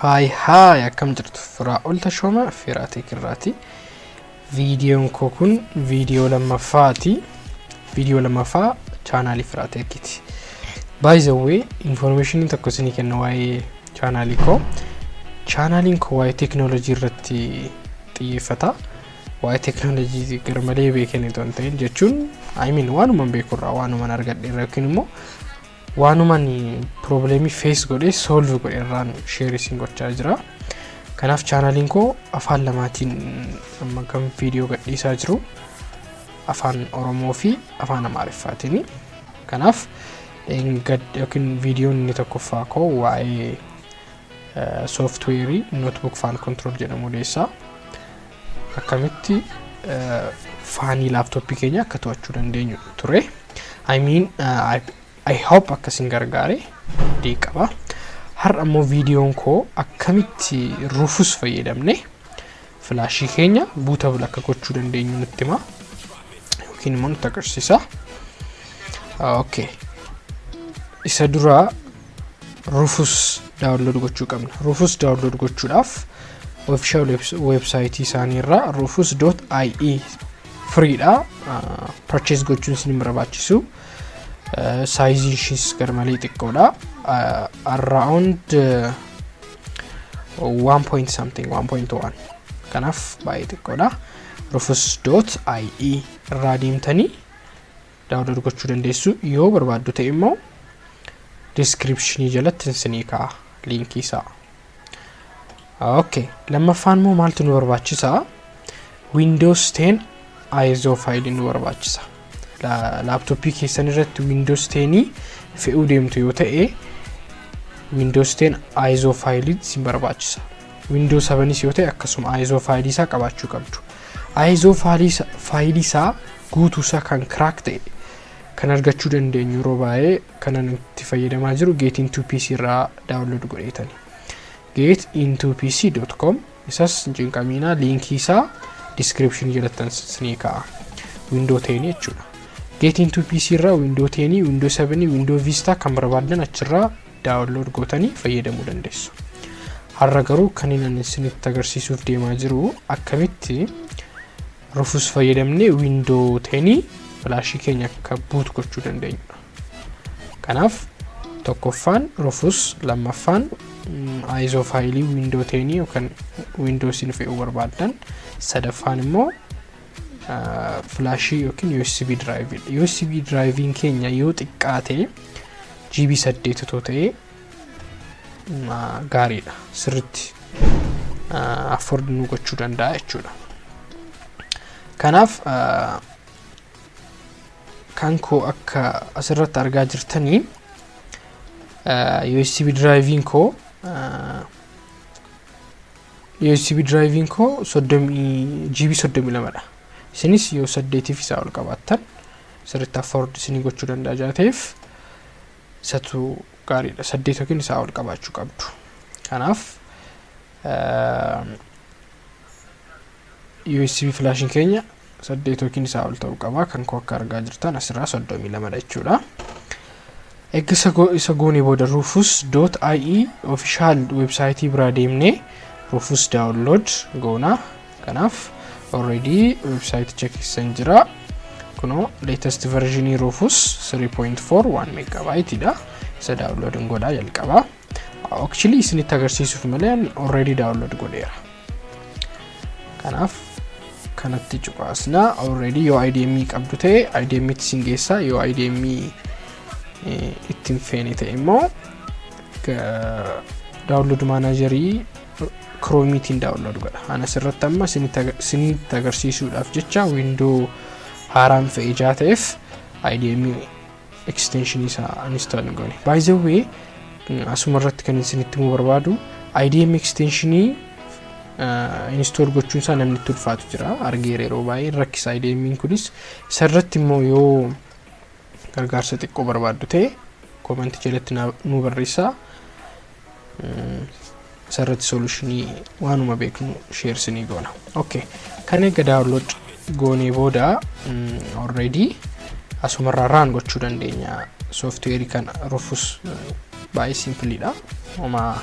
Hi, akkam jirtu firaa olta shooma firaatee kirraati. Vidiyoon koo kun viidiyoo lammaffaati. Viidiyoo lammaffaa chaanaalii firaateekiti. By the way, information tokko isinii kenna waa'ee chaanaalii koo. Chaanaaliin koo waa'ee teknoolojii irratti xiyyeeffata. Waa'ee teknoolojii garmalee beekanii toon ta'in jechuun waanuman beekurraa waanuman argadheerra yookiin immoo waanuman problemii face godhee solve godhee irraan sharing gochaa jira. Kanaaf chaanaaliin koo afaan lamaatiin amma kan viidiyoo gadhiisaa jiru afaan Oromoo fi afaan Amaariffaatiin. Kanaaf yookiin viidiyoon inni tokkoffaa koo waa'ee software notebook fan control jedhamu deessaa akkamitti faanii laptopii keenya akka to'achuu dandeenyu ture. I hope akkasin gargaare deeqaba. Har'a ammoo viidiyoon koo akkamitti Rufus Fayyadamne Filashii keenya bootable akka gochuu dandeenyu nutti hima yookiin immoo nutti agarsiisa. Okay. Isa dura Rufus download gochuu qabna. Rufus download gochuudhaaf official website isaanii irraa rufus.ie free dha. Purchase gochuun isin barbaachisu. Size ishiis garmalee xiqqoodha. Around 1.1 kanaaf baay'ee xiqqoodha. rufus.ie irraa deemtanii download gochuu dandeessu. Yoo barbaaddu ta'e immoo description jalatti isinii kaa'a linkii isaa. Okay, lammaffaan immoo maaltu nu barbaachisa? Windows 10 ISO file nu barbaachisa. Laptopii keessan irratti Windows 10 fe'uu deemtu yoo ta'e Windows 10 ISO file isin barbaachisa. Windows 7 yoo ta'e akkasuma ISO file isaa qabaachuu qabdu. ISO file isaa guutuu isaa kan crack ta'e kan argachuu dandeenyu yeroo baay'ee kanan itti fayyadamaa jiru get-into-pc irraa download godheetani. get-into-pc.com isas cinqamiinaa linkii isaa description jalatti isinii kaa'a. Windows 10 jechuudha. Get-into-pc irraa Windows 10, Windows 7, Windows Vista kan barbaadan achirraa download gootanii fayyadamuu dandeessu. Har'a garuu kan inni isinitti agarsiisuuf deemaa jiru akkamitti Rufus fayyadamnee Windows 10 Filashii keenya akka boot gochuu dandeenyudha. Kanaaf tokkoffaan Rufus, lammaffaan ISO file Windows 10 yookaan Windows in fe'uu barbaadan, sadaffaan immoo Filashii yookiin USB drive. USB drive keenya yoo xiqqaate GB 8 ta'e gaariidha. Sirriitti afford nu gochuu danda'a jechuudha. Kanaaf kan koo akka asirratti argaa jirtanii USB drive koo 30 GB 32 dha. Isinis yoo 8 fi isaa ol qabaattan sirriitti afford isinii gochuu danda'a jaateef isatu gaariidha. 8 yookiin isaa ol qabaachuu qabdu. Kanaaf USB flashin keenya 8 yookiin isaa ol ta'uu qaba. Kan koo akka argaa jirtan asirraa 32 dha jechuudha. Isa goonee booda rufus.ie official website biraa deemnee Rufus download goona. Kanaaf already website check jira. Kuno latest version Rufus 3.4 1 megabyte dha. Isa download godhaa jalqaba. Actually isinitti agarsiisuuf malee already download godheera. Kanaaf kanatti cuqaasna. Already yoo IDM qabdu ta'e IDM itti singeessa. Yoo IDM ittiin feene ta'e immoo download managerii Chrometiin download godha. Ana sirratti amma isinitti agarsiisuudhaaf jecha window haaraan fe'ee jaateef IDM extension isaa install goone. By the way, asuma irratti kan isinitti mu barbaadu IDM extension install gochuun isaa namni itti ulfaatu jira. Argeera yeroo baay'ee rakkisa IDM kunis. Isarratti immoo yoo gargaarsa xiqqoo barbaaddu ta'e comment jalatti nu barreessaa. Sarratti solutionii waanuma beeknu share sinii goona. Okay. Kan eega download goonee booda already asuma irraa run gochuu dandeenya software kan Rufus baay'ee simple dha. Oma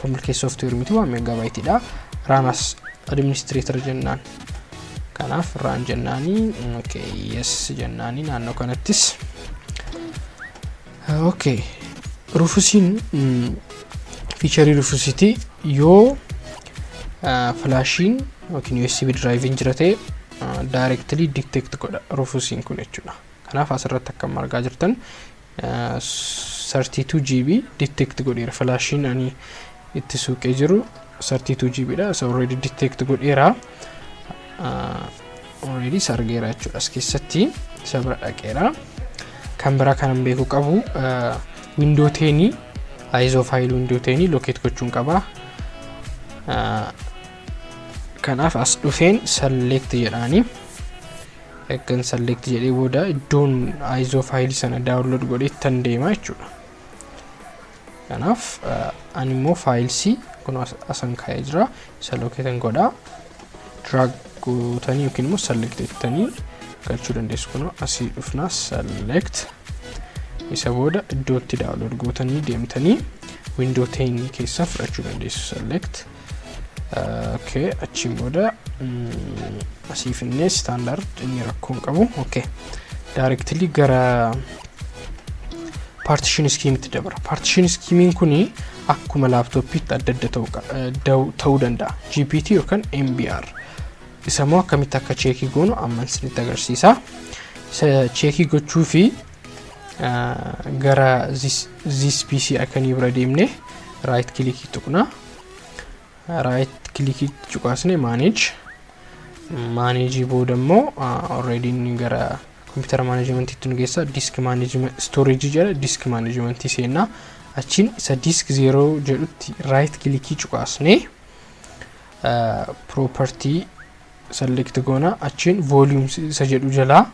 complicated software miti 1 megabyte dha. Run as administrator jennaan. Kanaaf run jennaani. Okay, yes jennaani naannoo kanattis. Okay. Rufusin feature Rufusiti yoo flashin yookiin USB drive jirate directly detect godha Rufusin kun jechuudha. Kanaaf asirratti akka margaa jirtan 32 GB detect godheera. Flashin ani itti suuqee jiru 32 GB dha. So already detect godheera. Already sargeera jechuudha. As keessatti sabra dhaqeera. Kan biraa kanan beeku qabu window 10 ISO file window 10 locate gochuun qaba. Kanaaf as dhufeen select jedhaani. Egan select jedhee booda iddoon ISO file sana download godhee tan deema jechuudha. Kanaaf ani immoo files kun asan kaa'ee jira. Isa locate godha. Drag gootanii yookiin immoo select jettanii galchuu dandeessu. Kun asii dhufna select isa booda iddootti download gootanii deemtanii window 10 keessa fudhachuu dandeessu. Select okay, achi booda asii finne standard inni rakkoon qabu. Okay, directly gara partition scheme itti dabara. Partition scheme kuni akkuma laptopiitti adda ta'uu danda'a. GPT yookaan MBR. Isa moo akkamitti akka check goonu amma isinitti agarsiisa. Isa check gochuu fi gara this PC akkanii bira deemne right click tuqna. Right click tuqaasne manage booda immoo already gara computer management itti nu geessa. Disk management storage jedha. Disk management seenna. Achiin isa disk 0 jedhutti right click tuqaasne property select goona. Achiin volume isa jedhu jala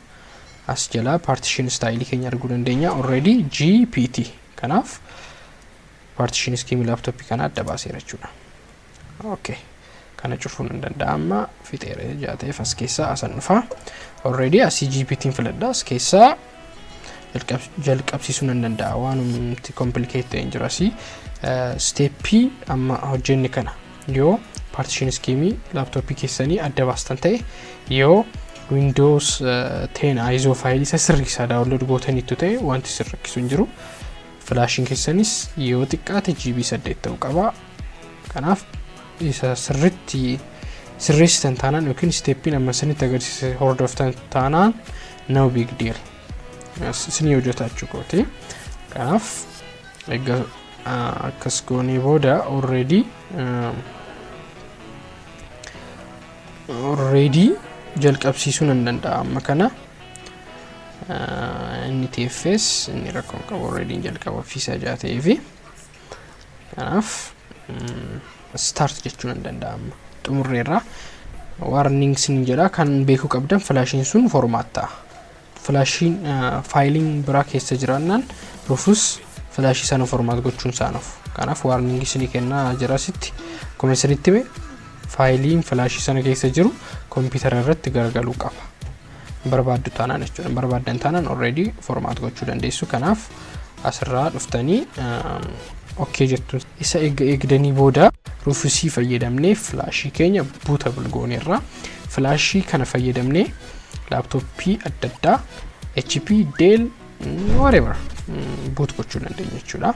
as jala partition style keenya arguu dandeenya. Already GPT. Kanaaf partition scheme laptop kana adda baaseera jechuudha. Okay, kana cufuun hin danda'ama. Fixeera jaateef as keessa asan dhufa. Already as GPT filadha. As keessa jalqabsiisuun hin danda'a. Waan complicated hin jiru asii. Step amma hojjenni kana yoo partition scheme laptop keessanii adda baastan ta'e yoo Windows 10 ISO file isa sirriisaa download gootaniitu ta'e wanti sirriisu hin jiru. Flashin keessanis yoo xiqqaate GB 8 ta'uu qaba. Kanaaf isa sirreessitan taanaan yookiin steppiin amma isinitti agarsiise hordoftan taanaan no big deal. Isin hojjetaa jechuudha. Kanaaf egaa akkas goonee booda already jalqabsiisuun hin danda'a. Amma kana inni TFS inni rakkoon qabu already jalqabsiisaa jaateefi kanaaf start jechuun hin danda'ama. Xumurreerra warnings ni jedha. Kan beekuu qabdan flashin sun format ta'a. Flashin filing biraa keessa jiraannaan Rufus flash sana format gochuun saanuuf. Kanaaf warnings ni kenna jira sitti. Akkuma isinitti hime filing flash sana keessa jiru computer irratti gargaluu qaba. Barbaaddu taanaan jechuudha. Barbaaddan taanaan already format gochuu dandeessu. Kanaaf asirraa dhuftanii okay jettu. Isa eegdanii booda Rufus fayyadamnee Filashii keenya bootable gooneerra. Filashii kana fayyadamnee laptopii adda addaa HP, Dell, whatever boot gochuu dandeenya jechuudha.